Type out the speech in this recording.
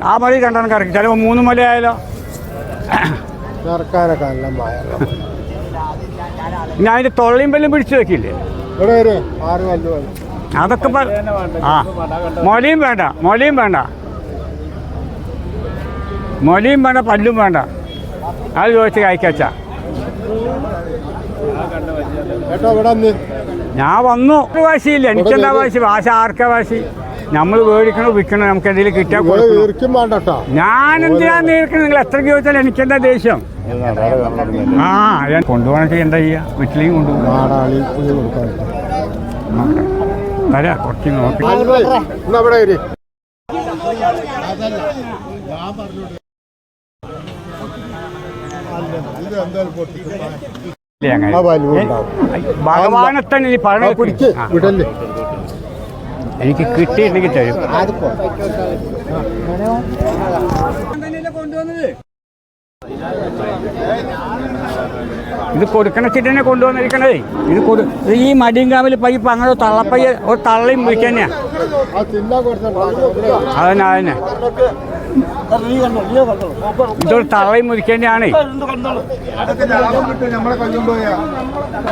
ആ മല രണ്ടെണ്ണം കറക്കി ചിലപ്പോൾ 3 മലയായാലോ. പിന്നെ അതിൻ്റെ തൊള്ളയും പെല്ലും പിടിച്ചു വെക്കില്ലേ, അതൊക്കെ ആ മൊലയും വേണ്ട, മൊലയും വേണ്ട, മൊലയും വേണ്ട, പല്ലും വേണ്ട. അത് ചോദിച്ച് കഴിക്കച്ചാ ഞാൻ വന്നു. വാശിയില്ല, എനിക്കെന്താ വാശി? വാശി ആർക്കാ വാശി? നമ്മൾ മേടിക്കണോ വിൽക്കണോ, നമുക്ക് എന്തെങ്കിലും കിട്ടിയാൽ ഞാനെന്തിനാ നീർക്കണം? നിങ്ങൾ എത്ര ചോദിച്ചാലും എനിക്കെന്താ ദേഷ്യം? ആ ഞാൻ കൊണ്ടുപോകണമെങ്കിൽ എന്താ ചെയ്യുക? വീട്ടിലേക്കും കൊണ്ടുപോകും. തരാ കുറച്ച് നോക്കി. ഭഗവാനെ തന്നെ ഈ പറഞ്ഞ എനിക്ക് കിട്ടിയിട്ടുണ്ടെങ്കിൽ തരും. ഇത് കൊടുക്കണച്ചിട്ട് തന്നെ കൊണ്ടുവന്നിരിക്കണേ. ഇത് ഈ മടിയങ്കാവിൽ പൈപ്പ് അങ്ങനെ തള്ളപ്പയ്യ ഒരു തള്ളയും വിളിക്കാനെയാ. അതന്നെ അതന്നെ ഇതൊരു തള്ളയും മുറിക്കേണ്ടതാണ്.